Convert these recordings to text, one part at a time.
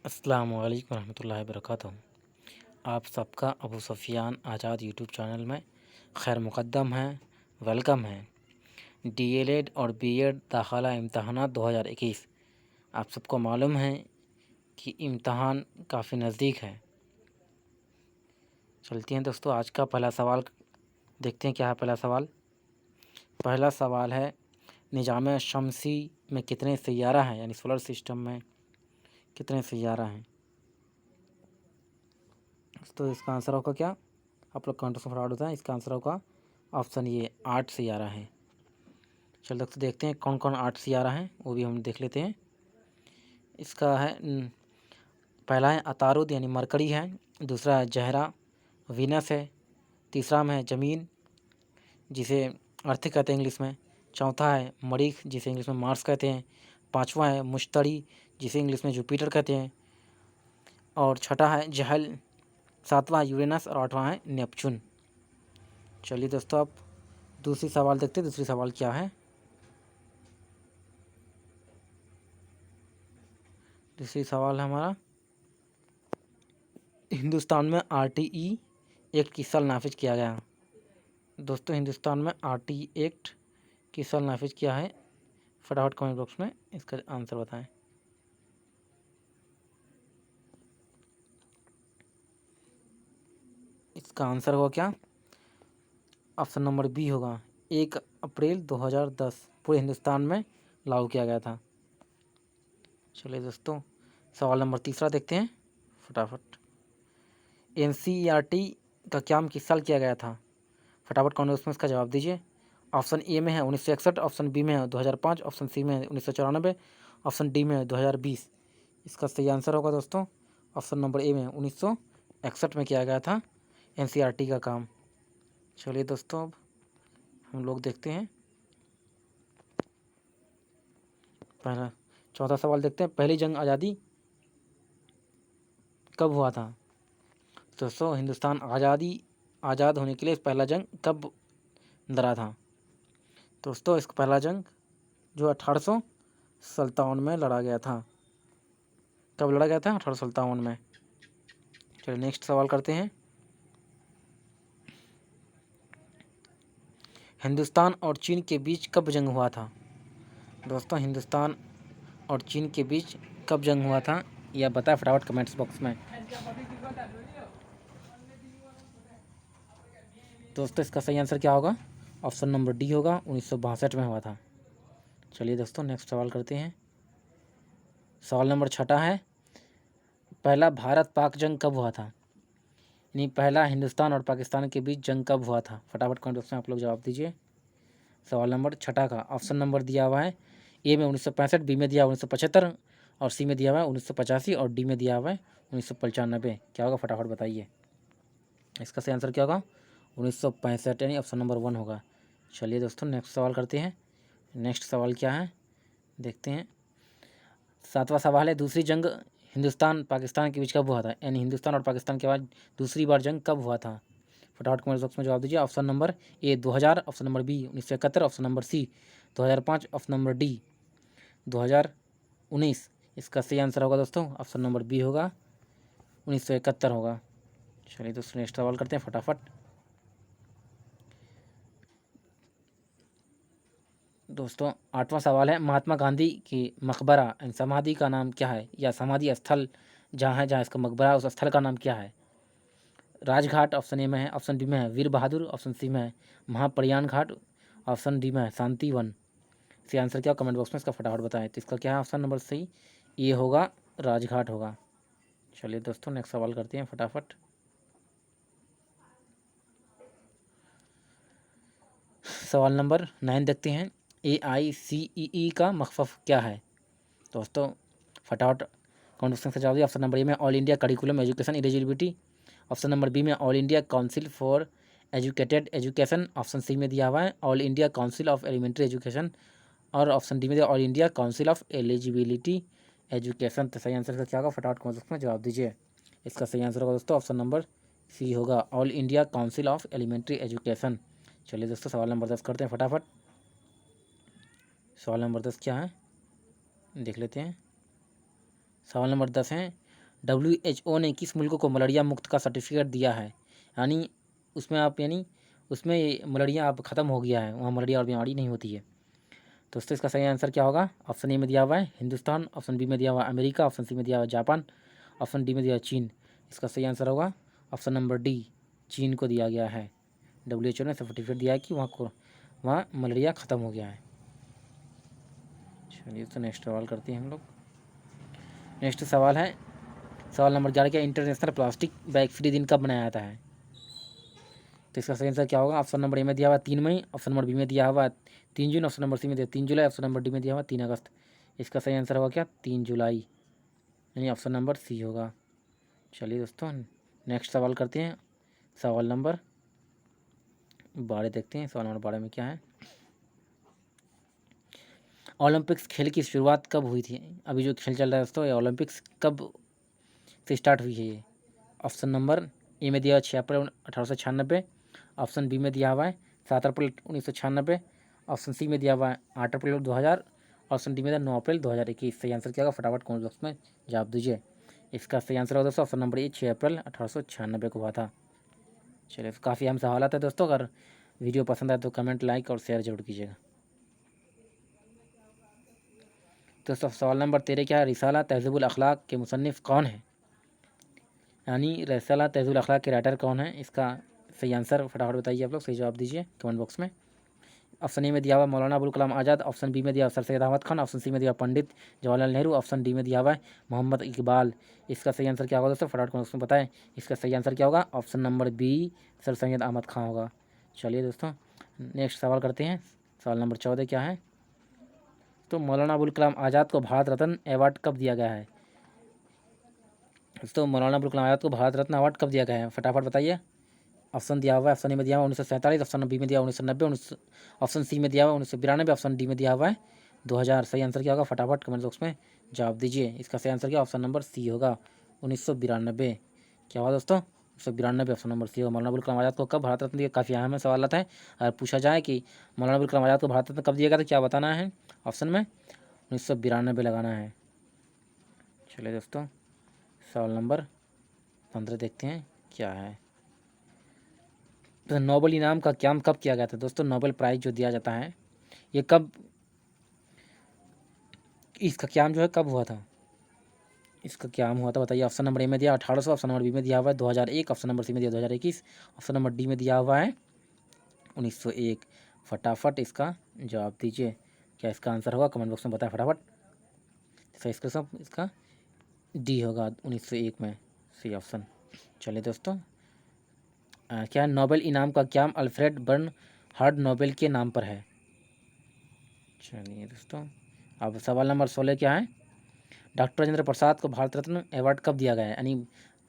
अस्सलामु अलैकुम रहमतुल्लाहि वबरकातुहू। आप सबका अबू सुफियान आज़ाद यूट्यूब चैनल में खैर मुक़द्दम है, वेलकम है। डीएलएड और बीएड दाखिला इम्तहानात 2021 आप सबको मालूम है कि इम्तहान काफ़ी नज़दीक है। चलते हैं दोस्तों, आज का पहला सवाल देखते हैं। क्या है पहला सवाल? पहला सवाल है, निज़ाम शमसी में कितने सैयारा हैं, यानी सोलर सिस्टम में कितने सैयारा हैं? तो इसका आंसर होगा क्या? आप लोग कमेंट से फटाफट बताएं। इसका आंसर होगा ऑप्शन ये 8 सैयारा हैं। चलो दोस्तों, देखते हैं कौन कौन 8 सैयारा हैं, वो भी हम देख लेते हैं। इसका है पहला है अतारुद यानी मरकरी है, दूसरा है जहरा वीनस है, तीसरा में है ज़मीन जिसे अर्थ कहते हैं इंग्लिश में, चौथा है मरीख जिसे इंग्लिश में मार्स कहते हैं, पाँचवा है मुश्तरी जिसे इंग्लिश में जुपिटर कहते हैं, और छठा है जहल, सातवां यूरेनस और आठवां है नेपच्यून। चलिए दोस्तों, अब दूसरी सवाल देखते हैं। दूसरी सवाल क्या है? दूसरी सवाल है हमारा, हिंदुस्तान में आरटीई एक्ट किस साल नाफिज किया गया? दोस्तों, हिंदुस्तान में आरटीई एक्ट किस साल नाफिज किया है? फटाफट कमेंट बॉक्स में इसका आंसर बताएं। इसका आंसर होगा क्या? ऑप्शन नंबर बी होगा, 1 अप्रैल 2010 पूरे हिंदुस्तान में लागू किया गया था। चलिए दोस्तों, सवाल नंबर तीसरा देखते हैं फटाफट। एनसीईआरटी का क्याम किस साल किया गया था? फटाफट कमेंट बॉक्स में इसका जवाब दीजिए। ऑप्शन ए में है 1961, ऑप्शन बी में है 2005, ऑप्शन सी में है 1994, ऑप्शन डी में है 2020। इसका सही आंसर होगा दोस्तों ऑप्शन नंबर ए में 1961 में किया गया था एनसीईआरटी का काम। चलिए दोस्तों, अब हम लोग देखते हैं पहला चौथा सवाल देखते हैं। पहली जंग आज़ादी कब हुआ था? दोस्तों, हिंदुस्तान आज़ाद होने के लिए पहला जंग कब लड़ा था? दोस्तों, इसका पहला जंग जो 1857 में लड़ा गया था। कब लड़ा गया था? 1857 में। चलिए नेक्स्ट सवाल करते हैं। हिंदुस्तान और चीन के बीच कब जंग हुआ था? दोस्तों, हिंदुस्तान और चीन के बीच कब जंग हुआ था, यह बताएं फटाफट कमेंट्स बॉक्स में। दोस्तों, इसका सही आंसर क्या होगा? ऑप्शन नंबर डी होगा, 1962 में हुआ था। चलिए दोस्तों, नेक्स्ट सवाल करते हैं। सवाल नंबर छठा है, पहला भारत पाक जंग कब हुआ था? यानी पहला हिंदुस्तान और पाकिस्तान के बीच जंग कब हुआ था? फटाफट कमेंट बॉक्स में आप लोग जवाब दीजिए। सवाल नंबर छठा का ऑप्शन नंबर दिया हुआ है, ए में 1965, बी में दिया हुआ 1975 और सी में दिया हुआ है 1985 और डी में दिया हुआ है 1995। क्या होगा फटाफट बताइए। इसका सही आंसर क्या होगा? 1965 यानी ऑप्शन नंबर 1 होगा। चलिए दोस्तों, नेक्स्ट सवाल करते हैं। नेक्स्ट सवाल क्या है देखते हैं। सातवां सवाल है, दूसरी जंग हिंदुस्तान पाकिस्तान के बीच कब हुआ था? यानी हिंदुस्तान और पाकिस्तान के बाद दूसरी बार जंग कब हुआ था? फटाफट कमेंट बॉक्स में जवाब दीजिए। Option number A 2000, option number B 1971, option number C 2005, option number D 2019। इसका सही आंसर होगा दोस्तों ऑप्शन नंबर बी होगा, 1971 होगा। चलिए दोस्तों, नेक्स्ट सवाल करते हैं फटाफट। दोस्तों, आठवां सवाल है, महात्मा गांधी की मकबरा यानी समाधि का नाम क्या है, या समाधि स्थल जहाँ है, जहाँ इसका मकबरा है, उस स्थल का नाम क्या है? राजघाट ऑप्शन ए में है, ऑप्शन बी में है वीर बहादुर, ऑप्शन सी में है महाप्रयाण घाट, ऑप्शन डी में है शांतिवन। इसका आंसर क्या? कमेंट बॉक्स में इसका फटाफट बताएं। तो इसका क्या है ऑप्शन नंबर सही? ये होगा राजघाट होगा। चलिए दोस्तों, नेक्स्ट सवाल करते हैं फटाफट। सवाल नंबर 9 देखते हैं। AICEE का मखफ़ क्या है? दोस्तों, फटाफट कमेंट बॉक्स में जवाब दिए। ऑप्शन नंबर ए में all India curriculum education eligibility, option number B में all India council for educated education, option C में दिया हुआ है all India council of elementary education, और ऑप्शन डी में दिया ऑल इंडिया काउंसिल ऑफ एलिजिबिलिटी एजुकेशन। तो सही आंसर का क्या होगा? फटाफट कमेंट बॉक्स में जवाब दीजिए। इसका सही आंसर होगा दोस्तों ऑप्शन नंबर सी होगा, all India council of elementary education. चलिए दोस्तों, सवाल नंबर 10 करते हैं फटाफट। सवाल नंबर 10 क्या है देख लेते हैं। सवाल नंबर 10 है, WHO ने किस मुल्क को मलेरिया मुक्त का सर्टिफिकेट दिया है? यानी उसमें मलेरिया अब ख़त्म हो गया है, वहाँ मलेरिया और बीमारी नहीं होती है। दोस्तों इसका सही आंसर क्या होगा? ऑप्शन ए में दिया हुआ है हिंदुस्तान, ऑप्शन बी में दिया हुआ है अमेरिका, ऑप्शन सी में दिया हुआ है जापान, ऑप्शन डी में दिया है चीन। इसका सही आंसर होगा ऑप्शन नंबर डी, चीन को दिया गया है। WHO ने सर्टिफिकेट दिया है कि वहाँ मलेरिया ख़त्म हो गया है। चलिए तो नेक्स्ट सवाल करते हैं हम लोग। नेक्स्ट सवाल है सवाल नंबर 11, क्या इंटरनेशनल प्लास्टिक बैग फ्री दिन कब मनाया जाता है? तो इसका सही आंसर क्या होगा? ऑप्शन नंबर ए में दिया हुआ 3 मई, ऑप्शन नंबर बी में दिया हुआ 3 जून, ऑप्शन नंबर सी में दिया 3 जुलाई, ऑप्शन नंबर डी में दिया हुआ 3 अगस्त। इसका सही आंसर होगा क्या? 3 जुलाई, यानी ऑप्शन नंबर सी होगा। चलिए दोस्तों नेक्स्ट सवाल करते हैं। सवाल नंबर 12 देखते हैं। सवाल नंबर 12 में क्या है? ओलंपिक्स खेल की शुरुआत कब हुई थी? अभी जो खेल चल रहा है दोस्तों, ये ओलंपिक्स कब से स्टार्ट हुई है ये? ऑप्शन नंबर ए में दिया हुआ 6 अप्रैल 1896, ऑप्शन बी में दिया हुआ है 7 अप्रैल 1996, ऑप्शन सी में दिया हुआ है 8 अप्रैल 2000, ऑप्शन डी में दिया 9 अप्रैल 2021। सही आंसर क्या होगा? फटाफट कमेंट बॉक्स में जवाब दीजिए। इसका सही आंसर होगा दोस्तों ऑप्शन नंबर ए 6 अप्रैल 1896 को हुआ था। चलिए काफ़ी अहम सवाल आता है दोस्तों, अगर वीडियो पसंद आए तो कमेंट, लाइक और शेयर जरूर कीजिएगा। दोस्तों सवाल नंबर 13 क्या है? रिसाला तहज़ीबुल अखलाक के मुसन्निफ़ कौन है? यानी रिसाला तहज़ीबुल अखलाक के राइटर कौन है? इसका सही आंसर फटाफट बताइए आप लोग, सही जवाब दीजिए कमेंट बॉक्स में। ऑप्शन ए में दिया हुआ मौलाना अबुल कलाम आज़ाद, ऑप्शन बी में दिया sir Syed Ahmad Khan, option C में दिया पंडित जवाहरलाल नेहरू, ऑप्शन डी में दिया हुआ है मोहम्मद इकबाल। इसका सही आंसर क्या होगा दोस्तों? फटाफट कमेंट बॉक्स में बताएं। इसका सही आंसर क्या होगा? Option number B, sir Syed Ahmad Khan होगा। चलिए दोस्तों नेक्स्ट सवाल करते हैं। सवाल नंबर 14 क्या है? तो मौलाना अबुल कलाम आज़ाद को भारत रत्न अवार्ड कब दिया गया है? दोस्तों मौलाना अबुल कलाम आज़ाद को भारत रत्न अवार्ड कब दिया गया है? फटाफट बताइए। ऑप्शन दिया हुआ है, ऑप्शन ए में दिया हुआ 1947, ऑप्शन बी में दिया 1990, ऑप्शन सी में दिया हुआ 1992, ऑप्शन डी में दिया हुआ है 2000। सही आंसर क्या होगा? फटाफट कमेंट बॉक्स में जवाब दीजिए। इसका सही आंसर क्या? ऑप्शन नंबर सी होगा 1992। क्या हुआ दोस्तों? 1992 ऑप्शन नंबर सी होगा। मौलाना अबुल कलाम आज़ाद को कब भारत रत्न दिया? काफ़ी अहम सवाल आता है। अगर पूछा जाए कि मौलाना अबुल कलाम आज़ाद को भारत रत्न कब दिया गया तो क्या बताना है? ऑप्शन में 1992 लगाना है। चलिए दोस्तों सवाल नंबर 15 देखते हैं क्या है। तो नोबेल इनाम का क्याम कब किया गया था? दोस्तों नोबेल प्राइज़ जो दिया जाता है ये कब, इसका क्याम जो है कब हुआ था? इसका क्याम हुआ था बताइए। ऑप्शन नंबर ए में दिया 1800, ऑप्शन नंबर बी में दिया हुआ है 2001, ऑप्शन नंबर सी में दिया 2021, ऑप्शन नंबर डी में दिया हुआ है 1901। फटाफट इसका जवाब दीजिए। क्या इसका आंसर होगा? कमेंट बॉक्स में बताएं फटाफट। सही इसका डी होगा 1901 में सही ऑप्शन। चलिए दोस्तों क्या नोबेल इनाम का क्याम अल्फ्रेड बर्नहार्ड नोबेल के नाम पर है? चलिए दोस्तों अब सवाल नंबर 16 क्या है? डॉक्टर राजेंद्र प्रसाद को भारत रत्न अवार्ड कब दिया गया है? यानी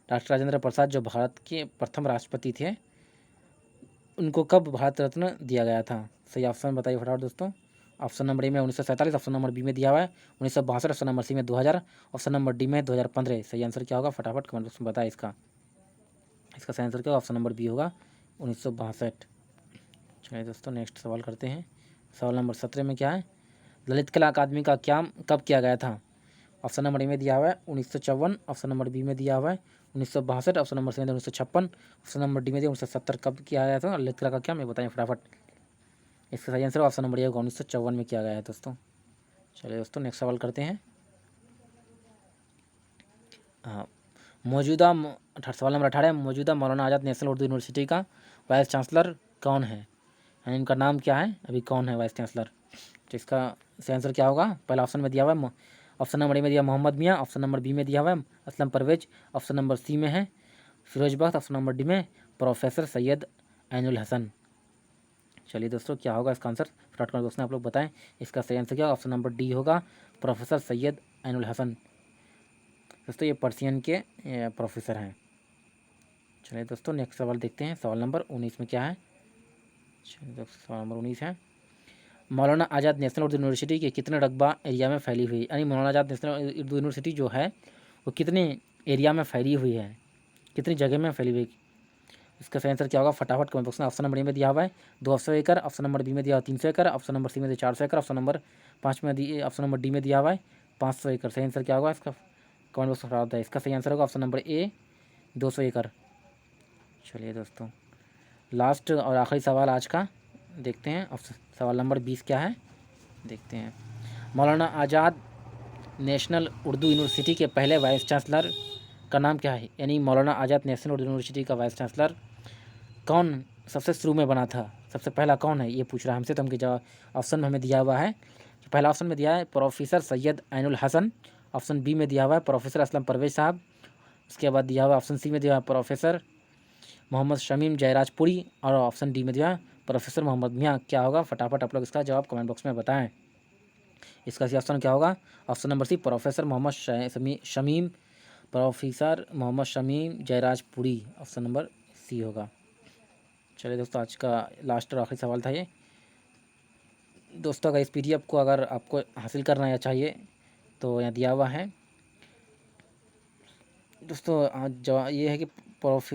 डॉक्टर राजेंद्र प्रसाद जो भारत के प्रथम राष्ट्रपति थे उनको कब भारत रत्न दिया गया था? सही ऑप्शन बताइए फटाफट दोस्तों। ऑप्शन नंबर ए में 1947, ऑप्शन नंबर बी में दिया हुआ है 1962, ऑप्शन नंबर सी में 2000, ऑप्शन नंबर डी में 2015। सही आंसर क्या होगा? फटाफट कमेंट बॉक्स में बताएं इसका सही आंसर क्या होगा? ऑप्शन नंबर बी होगा 1962। चलिए दोस्तों नेक्स्ट सवाल करते हैं। सवाल नंबर 17 में क्या है? ललित कला अकादमी का क्याम कब किया गया था? ऑप्शन नंबर ए में दिया हुआ है 1954, ऑप्शन नंबर बी में दिया हुआ है 1962, ऑप्शन नंबर सी में 1956, ऑप्शन नंबर डी में दिया 1970। कब किया गया था ललित कला का क्याम? ये बताएं फटाफट। इसका सही आंसर ऑप्शन नंबर ए होगा 1954 में किया गया है दोस्तों। चलिए दोस्तों नेक्स्ट सवाल करते हैं। हाँ मौजूदा सवाल नंबर 18, मौजूदा मौलाना आज़ाद नेशनल उर्दू यूनिवर्सिटी का वाइस चांसलर कौन है? यानी इनका नाम क्या है? अभी कौन है वाइस चांसलर? तो इसका सही आंसर क्या होगा? पहला ऑप्शन में दिया हुआ है ऑप्शन नंबर ए में दिया मोहम्मद मियाँ, ऑप्शन नंबर बी में दिया हुआ है Aslam Parvez, option number C में है Firoz Bakht, option number D में प्रोफेसर सैयद ऐनुल हसन। चलिए दोस्तों क्या होगा इसका आंसर? फटाफट कर दोस्तों आप लोग बताएं। इसका सही आंसर क्या होगा? ऑप्शन नंबर डी होगा प्रोफेसर सैयद ऐनुल हसन। दोस्तों ये पर्सियन के प्रोफेसर हैं। चलिए दोस्तों नेक्स्ट सवाल देखते हैं। सवाल नंबर 19 में क्या है? चलिए दोस्तों सवाल नंबर 19 है मौलाना आज़ाद नेशनल उर्दू यूनिवर्सिटी के कितने रकबा एरिया में फैली हुई? यानी मौलाना आज़ाद नेशनल उर्दू यूनिवर्सिटी जो है वो कितने एरिया में फैली हुई है, कितनी जगह में फैली हुई? इसका सही आंसर क्या होगा? फटाफट कमेंट बॉक्स में ऑप्शन नंबर ए में दिया हुआ है 200 एकड़, ऑप्शन नंबर बी में दिया हुआ 300 एकड़, ऑप्शन नंबर सी में दिया 400 एकड़, ऑप्शन नंबर 5 में ऑप्शन नंबर डी में दिया हुआ है 500 एकड़। सही आंसर क्या होगा इसका? कमेंट बॉक्स में बता। इसका सही आंसर होगा ऑप्शन नंबर ए 200 एकड़। चलिए दोस्तों, लास्ट और आखिरी सवाल आज का देखते हैं। सवाल नंबर 20 क्या है देखते हैं। मौलाना आज़ाद नेशनल उर्दू यूनिवर्सिटी के पहले वाइस चांसलर का नाम क्या है? यानी मौलाना आज़ाद नेशनल उर्दू यूनिवर्सिटी का वाइस चांसलर कौन सबसे शुरू में बना था? सबसे पहला कौन है ये पूछ रहा है हमसे। तो हमके जवाब ऑप्शन में हमें दिया हुआ है। पहला ऑप्शन में दिया है professor Syed Ainul Hasan. Option B में दिया हुआ है प्रोफेसर असलम परवेज साहब। उसके बाद दिया हुआ ऑप्शन सी में दिया हुआ प्रोफेसर मोहम्मद शमीम जयराजपुरी। और ऑप्शन डी में दिया प्रोफेसर मोहम्मद मियाँ। क्या होगा? फटाफट आप लोग इसका जवाब कमेंट बॉक्स में बताएं। इसका सही ऑप्शन क्या होगा? Option number C professor Mohammad Shamim professor Mohammad Shamim Jairajpuri. Option number C होगा। चलिए दोस्तों, आज का लास्ट और आखिरी सवाल था ये। दोस्तों, अगर इस PDF को अगर आपको हासिल करना या चाहिए तो यहाँ दिया हुआ है। दोस्तों, आज ये है कि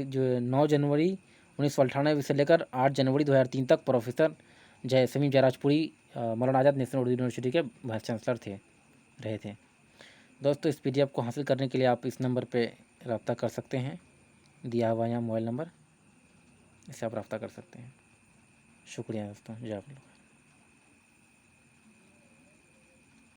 जो 9 जनवरी 1998 से लेकर 8 जनवरी 2003 तक प्रोफेसर शमीम जयराजपुरी मौलाना आज़ाद नेशनल उर्दू यूनिवर्सिटी के वाइस चांसलर रहे थे। दोस्तों, इस PDF को हासिल करने के लिए आप इस नंबर पे रब्ता कर सकते हैं, दिया हुआ यहाँ मोबाइल नंबर, इससे आप रब्ता कर सकते हैं। शुक्रिया दोस्तों, जय आप लोग।